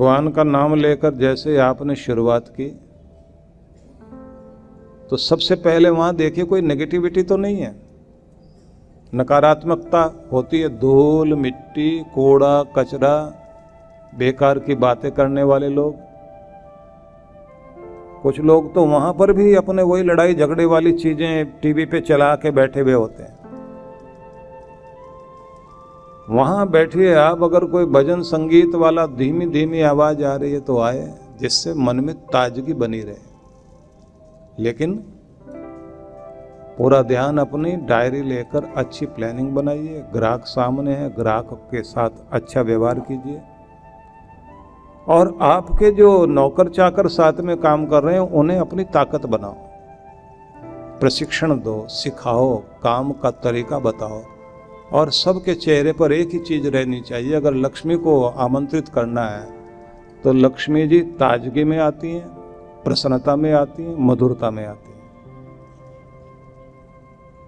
भगवान का नाम लेकर जैसे आपने शुरुआत की तो सबसे पहले वहां देखिए कोई नेगेटिविटी तो नहीं है, नकारात्मकता होती है, धूल मिट्टी कूड़ा कचरा बेकार की बातें करने वाले लोग। कुछ लोग तो वहां पर भी अपने वही लड़ाई झगड़े वाली चीजें टीवी पे चला के बैठे हुए होते हैं। वहां बैठिए आप, अगर कोई भजन संगीत वाला धीमी धीमी आवाज आ रही है तो आए, जिससे मन में ताजगी बनी रहे। लेकिन पूरा ध्यान अपनी डायरी लेकर अच्छी प्लानिंग बनाइए, ग्राहक सामने है, ग्राहक के साथ अच्छा व्यवहार कीजिए। और आपके जो नौकर चाकर साथ में काम कर रहे हैं उन्हें अपनी ताकत बनाओ, प्रशिक्षण दो, सिखाओ, काम का तरीका बताओ। और सबके चेहरे पर एक ही चीज रहनी चाहिए, अगर लक्ष्मी को आमंत्रित करना है तो लक्ष्मी जी ताजगी में आती हैं, प्रसन्नता में आती हैं, मधुरता में आती हैं।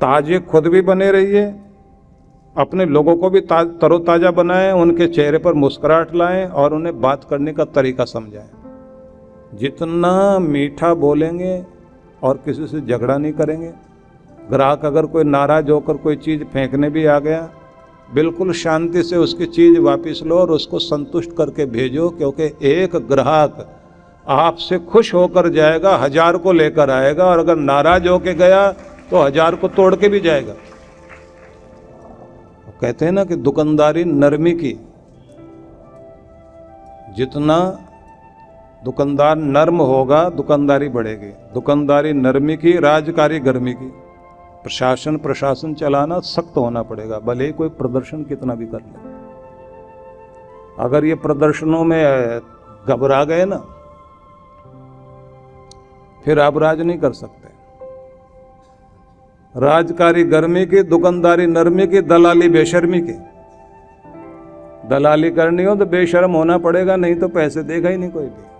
ताजे खुद भी बने रहिए, अपने लोगों को भी तरोताजा बनाएं, उनके चेहरे पर मुस्कुराहट लाएं और उन्हें बात करने का तरीका समझाएं। जितना मीठा बोलेंगे और किसी से झगड़ा नहीं करेंगे। ग्राहक अगर कोई नाराज होकर कोई चीज फेंकने भी आ गया, बिल्कुल शांति से उसकी चीज वापस लो और उसको संतुष्ट करके भेजो, क्योंकि एक ग्राहक आपसे खुश होकर जाएगा, 1000 को लेकर आएगा, और अगर नाराज होकर गया तो 1000 को तोड़ के भी जाएगा। कहते हैं ना कि दुकानदारी नरमी की, जितना दुकानदार नर्म होगा दुकानदारी बढ़ेगी। दुकानदारी नरमी की, राजकारी गर्मी की। प्रशासन चलाना सख्त होना पड़ेगा, भले ही कोई प्रदर्शन कितना भी कर ले। अगर ये प्रदर्शनों में घबरा गए ना, फिर आप राज नहीं कर सकते। राजकारी गर्मी की, दुकानदारी नरमी की, दलाली बेशर्मी की। दलाली करनी हो तो बेशर्म होना पड़ेगा, नहीं तो पैसे देगा ही नहीं कोई भी।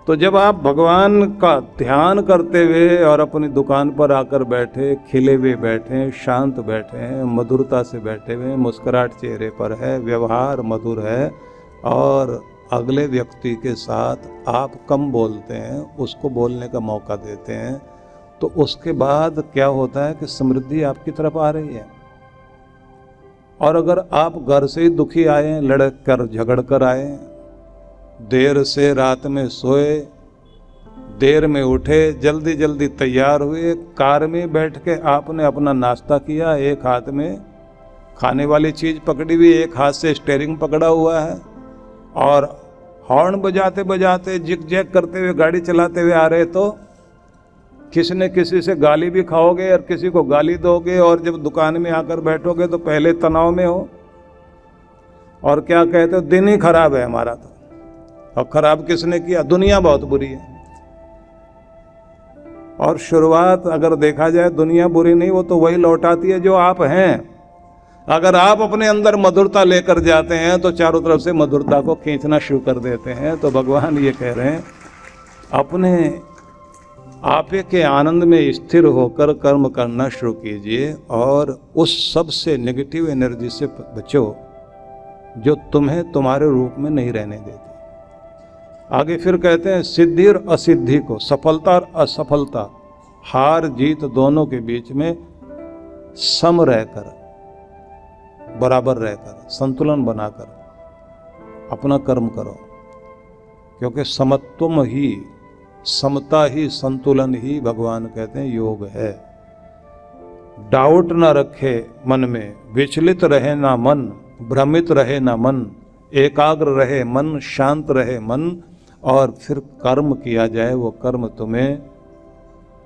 तो जब आप भगवान का ध्यान करते हुए और अपनी दुकान पर आकर बैठे, खिले हुए बैठे, शांत बैठे हैं, मधुरता से बैठे हुए, मुस्कुराहट चेहरे पर है, व्यवहार मधुर है, और अगले व्यक्ति के साथ आप कम बोलते हैं, उसको बोलने का मौका देते हैं, तो उसके बाद क्या होता है कि समृद्धि आपकी तरफ आ रही है। और अगर आप घर से ही दुखी आए, लड़क कर झगड़ कर आए, देर से रात में सोए, देर में उठे, जल्दी जल्दी तैयार हुए, कार में बैठ के आपने अपना नाश्ता किया, एक हाथ में खाने वाली चीज पकड़ी हुई, एक हाथ से स्टीयरिंग पकड़ा हुआ है, और हॉर्न बजाते बजाते जिग जैग करते हुए गाड़ी चलाते हुए आ रहे, तो किसी न किसी से गाली भी खाओगे और किसी को गाली दोगे, और जब दुकान में आकर बैठोगे तो पहले तनाव में हो और क्या कहते हो, दिन ही खराब है हमारा। तो और खराब किसने किया? दुनिया बहुत बुरी है। और शुरुआत अगर देखा जाए, दुनिया बुरी नहीं, वो तो वही लौटाती है जो आप हैं। अगर आप अपने अंदर मधुरता लेकर जाते हैं तो चारों तरफ से मधुरता को खींचना शुरू कर देते हैं। तो भगवान ये कह रहे हैं, अपने आपे के आनंद में स्थिर होकर कर्म करना शुरू कीजिए, और उस सब से नेगेटिव एनर्जी से बचो जो तुम्हें तुम्हारे रूप में नहीं रहने देती। आगे फिर कहते हैं, सिद्धि और असिद्धि को, सफलता और असफलता, हार जीत दोनों के बीच में सम रहकर, बराबर रहकर, संतुलन बनाकर अपना कर्म करो। क्योंकि समत्वम ही, समता ही, संतुलन ही भगवान कहते हैं योग है। डाउट ना रखे मन में, विचलित रहे ना मन, भ्रमित रहे ना मन, एकाग्र रहे मन, शांत रहे मन, और फिर कर्म किया जाए, वो कर्म तुम्हें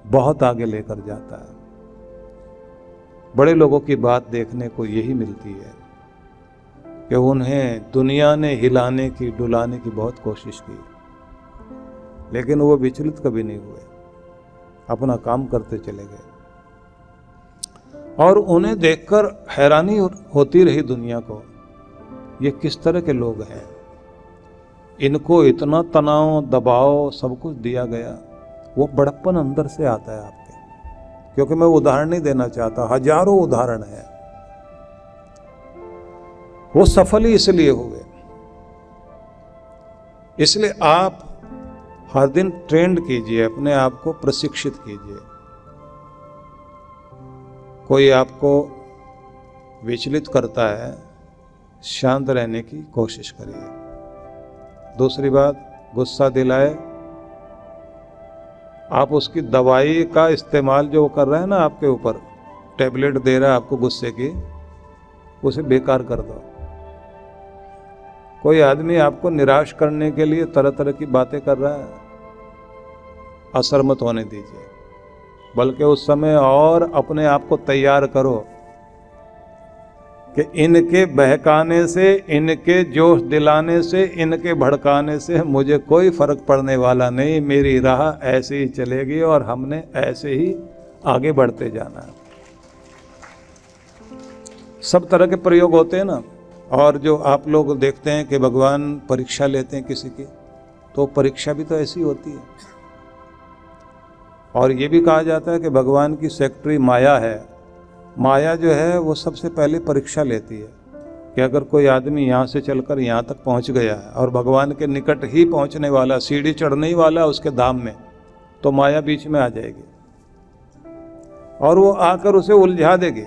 बहुत आगे लेकर जाता है। बड़े लोगों की बात देखने को यही मिलती है कि उन्हें दुनिया ने हिलाने की, डुलाने की बहुत कोशिश की, लेकिन वो विचलित कभी नहीं हुए, अपना काम करते चले गए। और उन्हें देखकर हैरानी होती रही दुनिया को, ये किस तरह के लोग हैं, इनको इतना तनाव, दबाव, सब कुछ दिया गया। वो बड़प्पन अंदर से आता है आपके। क्योंकि मैं उदाहरण नहीं देना चाहता, हजारों उदाहरण हैं। वो सफल ही इसलिए हुए इसलिए आप हर दिन ट्रेंड कीजिए, अपने आप को प्रशिक्षित कीजिए। कोई आपको विचलित करता है, शांत रहने की कोशिश करिए। दूसरी बात, गुस्सा दिलाए, आप उसकी दवाई का इस्तेमाल जो कर रहे हैं ना, आपके ऊपर टैबलेट दे रहा है आपको गुस्से की, उसे बेकार कर दो। कोई आदमी आपको निराश करने के लिए तरह तरह की बातें कर रहा है, असर मत होने दीजिए, बल्कि उस समय और अपने आप को तैयार करो कि इनके बहकाने से, इनके जोश दिलाने से, इनके भड़काने से मुझे कोई फर्क पड़ने वाला नहीं। मेरी राह ऐसे ही चलेगी और हमने ऐसे ही आगे बढ़ते जाना है। सब तरह के प्रयोग होते हैं ना। और जो आप लोग देखते हैं कि भगवान परीक्षा लेते हैं किसी की, तो परीक्षा भी तो ऐसी होती है। और ये भी कहा जाता है कि भगवान की सेक्रेटरी माया है। माया जो है वो सबसे पहले परीक्षा लेती है कि अगर कोई आदमी यहाँ से चलकर यहाँ तक पहुँच गया है और भगवान के निकट ही पहुँचने वाला, सीढ़ी चढ़ने ही वाला उसके धाम में, तो माया बीच में आ जाएगी और वो आकर उसे उलझा देगी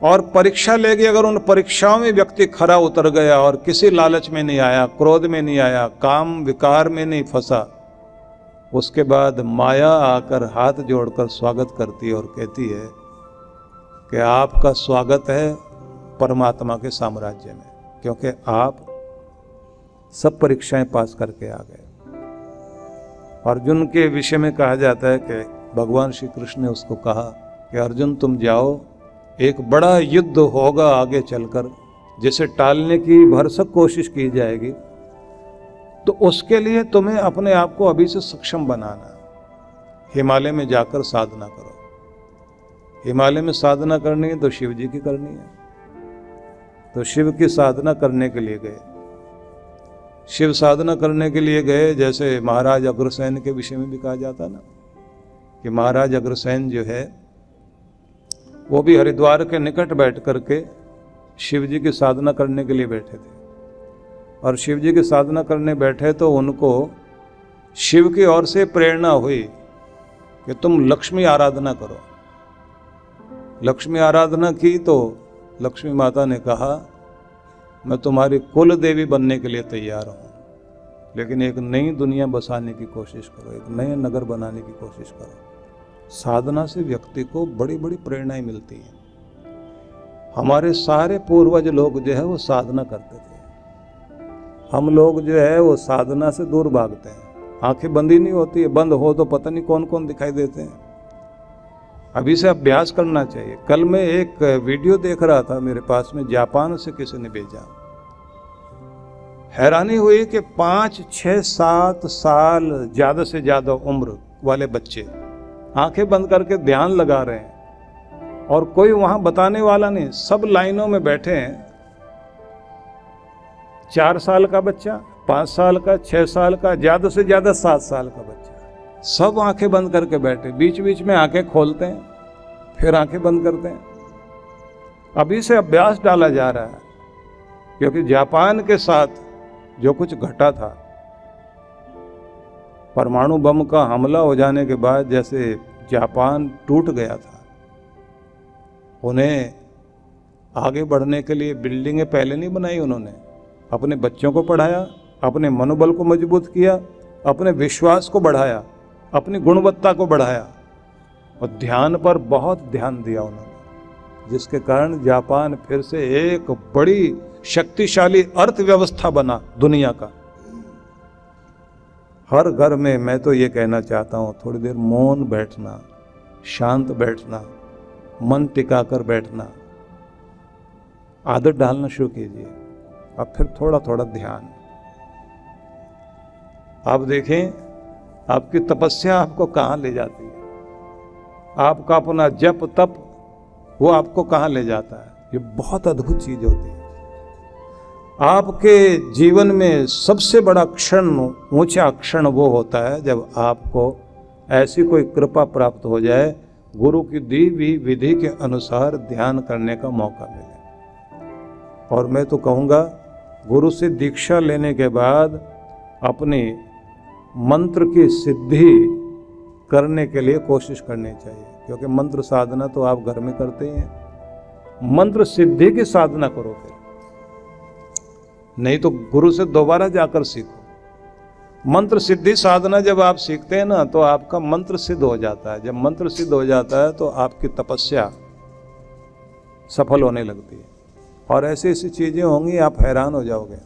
और परीक्षा लेगी। अगर उन परीक्षाओं में व्यक्ति खरा उतर गया और किसी लालच में नहीं आया, क्रोध में नहीं आया, काम विकार में नहीं फंसा, उसके बाद माया आकर हाथ जोड़कर स्वागत करती है और कहती है कि आपका स्वागत है परमात्मा के साम्राज्य में, क्योंकि आप सब परीक्षाएं पास करके आ गए। अर्जुन के विषय में कहा जाता है कि भगवान श्री कृष्ण ने उसको कहा कि अर्जुन तुम जाओ, एक बड़ा युद्ध होगा आगे चलकर, जिसे टालने की भरसक कोशिश की जाएगी, तो उसके लिए तुम्हें अपने आप को अभी से सक्षम बनाना। हिमालय में जाकर साधना करो। हिमालय में साधना करनी है तो शिव जी की करनी है। तो शिव की साधना करने के लिए गए। शिव साधना करने के लिए गए, जैसे महाराज अग्रसेन के विषय में भी कहा जाता ना कि महाराज अग्रसेन जो है वो भी हरिद्वार के निकट बैठ करके शिव जी की साधना करने के लिए बैठे थे। और शिव जी की साधना करने बैठे तो उनको शिव की ओर से प्रेरणा हुई कि तुम लक्ष्मी आराधना करो। लक्ष्मी आराधना की तो लक्ष्मी माता ने कहा मैं तुम्हारी कुल देवी बनने के लिए तैयार हूँ, लेकिन एक नई दुनिया बसाने की कोशिश करो, एक नए नगर बनाने की कोशिश करो। साधना से व्यक्ति को बड़ी बड़ी प्रेरणाएं मिलती हैं। हमारे सारे पूर्वज लोग जो है वो साधना करते थे। हम लोग जो है वो साधना से दूर भागते हैं। आंखें बंद ही नहीं होती है, बंद हो तो पता नहीं कौन कौन दिखाई देते हैं। अभी से अभ्यास करना चाहिए। कल मैं एक वीडियो देख रहा था, मेरे पास में जापान से किसी ने भेजा। हैरानी हुई कि 5, 6, 7 साल ज्यादा से ज्यादा उम्र वाले बच्चे आंखें बंद करके ध्यान लगा रहे हैं और कोई वहां बताने वाला नहीं। सब लाइनों में बैठे हैं। 4 साल का बच्चा, 5 साल का, 6 साल का, ज्यादा से ज्यादा 7 साल का बच्चा, सब आंखें बंद करके बैठे। बीच बीच में आंखें खोलते हैं, फिर आंखें बंद करते हैं। अभी से अभ्यास डाला जा रहा है, क्योंकि जापान के साथ जो कुछ घटा था, परमाणु बम का हमला हो जाने के बाद जैसे जापान टूट गया था, उन्हें आगे बढ़ने के लिए बिल्डिंगें पहले नहीं बनाई। उन्होंने अपने बच्चों को पढ़ाया, अपने मनोबल को मजबूत किया, अपने विश्वास को बढ़ाया, अपनी गुणवत्ता को बढ़ाया और ध्यान पर बहुत ध्यान दिया उन्होंने, जिसके कारण जापान फिर से एक बड़ी शक्तिशाली अर्थव्यवस्था बना दुनिया का। हर घर में मैं तो ये कहना चाहता हूँ, थोड़ी देर मौन बैठना, शांत बैठना, मन टिकाकर बैठना, आदत डालना शुरू कीजिए। अब फिर थोड़ा थोड़ा ध्यान। आप देखें आपकी तपस्या आपको कहाँ ले जाती है, आपका अपना जप तप वो आपको कहाँ ले जाता है। ये बहुत अद्भुत चीज होती है। आपके जीवन में सबसे बड़ा क्षण, ऊंचा क्षण वो होता है जब आपको ऐसी कोई कृपा प्राप्त हो जाए, गुरु की दी हुई विधि के अनुसार ध्यान करने का मौका मिले। और मैं तो कहूँगा, गुरु से दीक्षा लेने के बाद अपनी मंत्र की सिद्धि करने के लिए कोशिश करनी चाहिए, क्योंकि मंत्र साधना तो आप घर में करते ही हैं। मंत्र सिद्धि की साधना करो फिर, नहीं तो गुरु से दोबारा जाकर सीखो। मंत्र सिद्धि साधना जब आप सीखते हैं ना, तो आपका मंत्र सिद्ध हो जाता है। जब मंत्र सिद्ध हो जाता है तो आपकी तपस्या सफल होने लगती है, और ऐसी ऐसी चीजें होंगी आप हैरान हो जाओगे।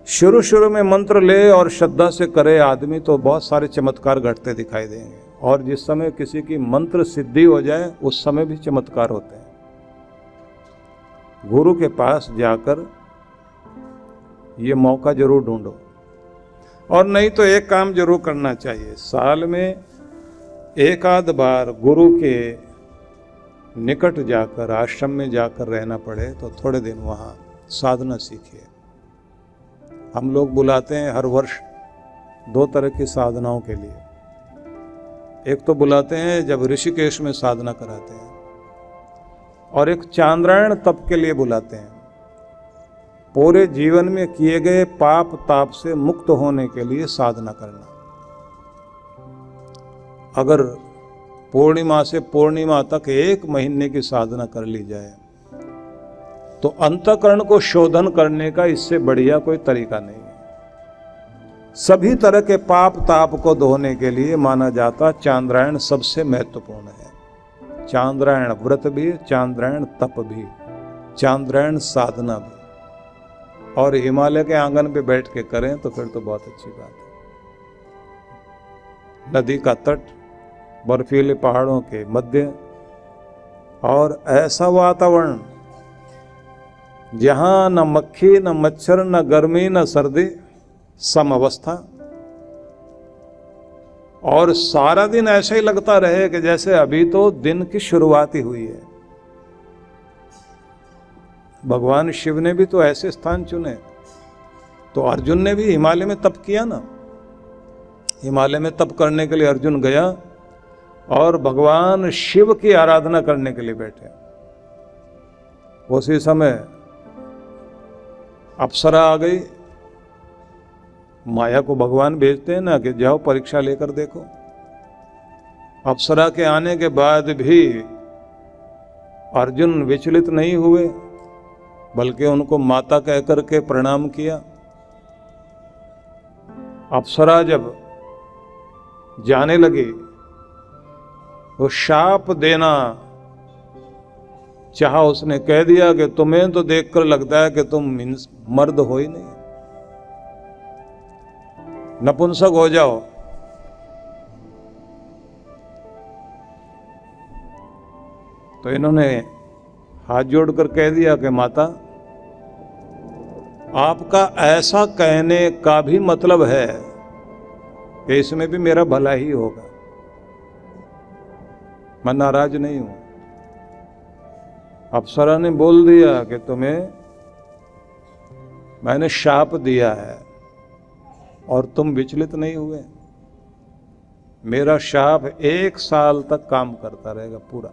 शुरू शुरू में मंत्र ले और श्रद्धा से करे आदमी तो बहुत सारे चमत्कार घटते दिखाई देंगे, और जिस समय किसी की मंत्र सिद्धि हो जाए उस समय भी चमत्कार होते हैं। गुरु के पास जाकर ये मौका जरूर ढूंढो, और नहीं तो एक काम जरूर करना चाहिए, साल में एक आध बार गुरु के निकट जाकर, आश्रम में जाकर रहना पड़े तो थोड़े दिन वहाँ साधना सीखिए। हम लोग बुलाते हैं हर वर्ष 2 तरह की साधनाओं के लिए। एक तो बुलाते हैं जब ऋषिकेश में साधना कराते हैं, और एक चांद्रायण तप के लिए बुलाते हैं, पूरे जीवन में किए गए पाप ताप से मुक्त होने के लिए साधना करना। अगर पूर्णिमा से पूर्णिमा तक 1 महीने की साधना कर ली जाए तो अंतःकरण को शोधन करने का इससे बढ़िया कोई तरीका नहीं है। सभी तरह के पाप ताप को धोने के लिए माना जाता चांद्रायण सबसे महत्वपूर्ण है। चांद्रायण व्रत भी, चांद्रायण तप भी, चांद्रायण साधना भी, और हिमालय के आंगन पे बैठ के करें तो फिर तो बहुत अच्छी बात है। नदी का तट, बर्फीले पहाड़ों के मध्य, और ऐसा वातावरण जहां न मक्खी न मच्छर न गर्मी न सर्दी, सम अवस्था, और सारा दिन ऐसा ही लगता रहे कि जैसे अभी तो दिन की शुरुआत ही हुई है। भगवान शिव ने भी तो ऐसे स्थान चुने। तो अर्जुन ने भी हिमालय में तप किया ना। हिमालय में तप करने के लिए अर्जुन गया और भगवान शिव की आराधना करने के लिए बैठे। उसी समय अप्सरा आ गई। माया को भगवान भेजते हैं ना कि जाओ परीक्षा लेकर देखो। अप्सरा के आने के बाद भी अर्जुन विचलित नहीं हुए, बल्कि उनको माता कहकर के प्रणाम किया। अप्सरा जब जाने लगी वो शाप देना चाहा, उसने कह दिया कि तुम्हें तो देखकर लगता है कि तुम मर्द हो ही नहीं, नपुंसक हो जाओ। तो इन्होंने हाथ जोड़कर कह दिया कि माता, आपका ऐसा कहने का भी मतलब है कि इसमें भी मेरा भला ही होगा, मैं नाराज नहीं हूं। अप्सरा ने बोल दिया कि तुम्हें मैंने शाप दिया है और तुम विचलित नहीं हुए। मेरा शाप 1 साल तक काम करता रहेगा पूरा।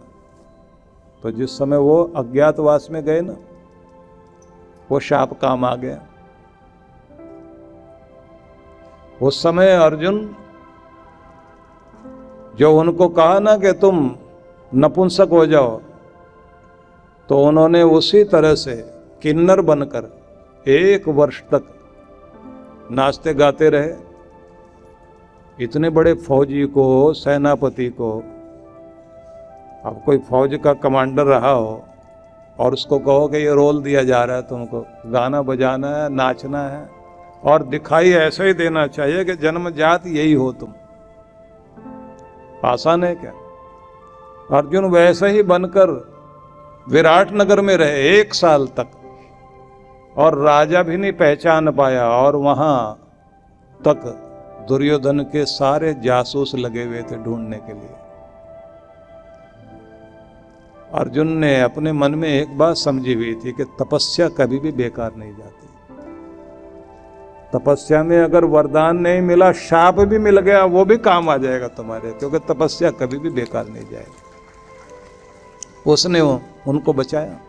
तो जिस समय वो अज्ञातवास में गए ना, वो शाप काम आ गया। उस समय अर्जुन जो उनको कहा ना कि तुम नपुंसक हो जाओ, तो उन्होंने उसी तरह से किन्नर बनकर 1 वर्ष तक नाचते गाते रहे। इतने बड़े फौजी को, सेनापति को, अब कोई फौज का कमांडर रहा हो और उसको कहो कि ये रोल दिया जा रहा है, तुमको गाना बजाना है, नाचना है, और दिखाई ऐसा ही देना चाहिए कि जन्मजात यही हो तुम, आसान है क्या? अर्जुन वैसे ही बनकर विराट नगर में रहे 1 साल तक, और राजा भी नहीं पहचान पाया, और वहां तक दुर्योधन के सारे जासूस लगे हुए थे ढूंढने के लिए। अर्जुन ने अपने मन में एक बात समझी हुई थी कि तपस्या कभी भी बेकार नहीं जाती। तपस्या में अगर वरदान नहीं मिला, शाप भी मिल गया, वो भी काम आ जाएगा तुम्हारे, क्योंकि तपस्या कभी भी बेकार नहीं जाएगी। उसने उनको बचाया।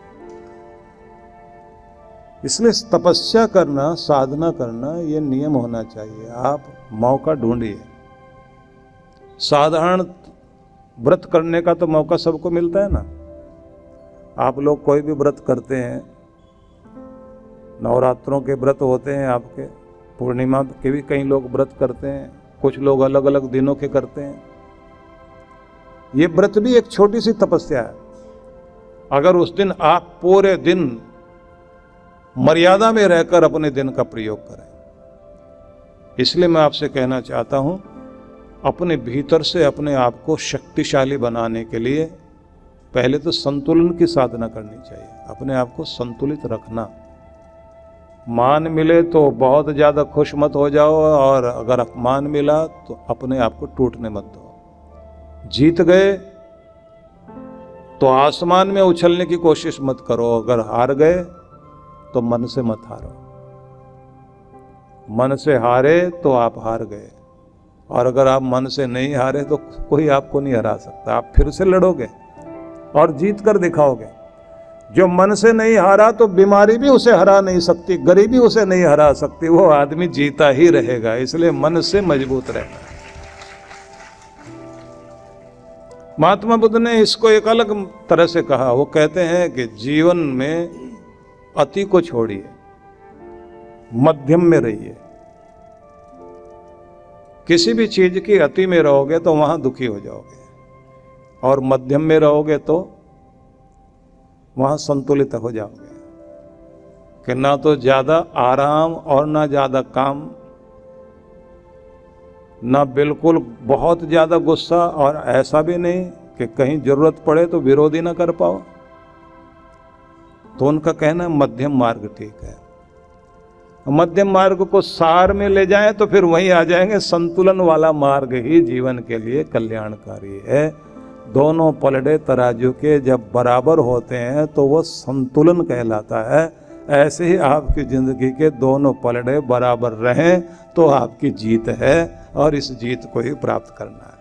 इसलिए तपस्या करना, साधना करना, ये नियम होना चाहिए। आप मौका ढूंढिए। साधारण व्रत करने का तो मौका सबको मिलता है ना। आप लोग कोई भी व्रत करते हैं, नवरात्रों के व्रत होते हैं, आपके पूर्णिमा के भी कई लोग व्रत करते हैं, कुछ लोग अलग अलग दिनों के करते हैं। ये व्रत भी एक छोटी सी तपस्या है। अगर उस दिन आप पूरे दिन मर्यादा में रहकर अपने दिन का प्रयोग करें। इसलिए मैं आपसे कहना चाहता हूं, अपने भीतर से अपने आप को शक्तिशाली बनाने के लिए पहले तो संतुलन की साधना करनी चाहिए। अपने आप को संतुलित रखना। मान मिले तो बहुत ज़्यादा खुश मत हो जाओ, और अगर अपमान मिला तो अपने आप को टूटने मत दो। जीत गए तो आसमान में उछलने की कोशिश मत करो, अगर हार गए तो मन से मत हारो। मन से हारे तो आप हार गए, और अगर आप मन से नहीं हारे तो कोई आपको नहीं हरा सकता। आप फिर से लड़ोगे और जीत कर दिखाओगे। जो मन से नहीं हारा तो बीमारी भी उसे हरा नहीं सकती, गरीबी उसे नहीं हरा सकती, वो आदमी जीता ही रहेगा। इसलिए मन से मजबूत रहना। महात्मा बुद्ध ने इसको एक अलग तरह से कहा। वो कहते हैं कि जीवन में अति को छोड़िए, मध्यम में रहिए। किसी भी चीज की अति में रहोगे तो वहां दुखी हो जाओगे, और मध्यम में रहोगे तो वहां संतुलित हो जाओगे। कि ना तो ज्यादा आराम और ना ज्यादा काम, ना बिल्कुल बहुत ज्यादा गुस्सा, और ऐसा भी नहीं कि कहीं जरूरत पड़े तो विरोधी ना कर पाओ। तो उनका कहना मध्यम मार्ग ठीक है। मध्यम मार्ग को सार में ले जाएं तो फिर वहीं आ जाएंगे। संतुलन वाला मार्ग ही जीवन के लिए कल्याणकारी है। दोनों पलड़े तराजू के जब बराबर होते हैं तो वो संतुलन कहलाता है। ऐसे ही आपकी जिंदगी के दोनों पलड़े बराबर रहें तो आपकी जीत है, और इस जीत को ही प्राप्त करना है।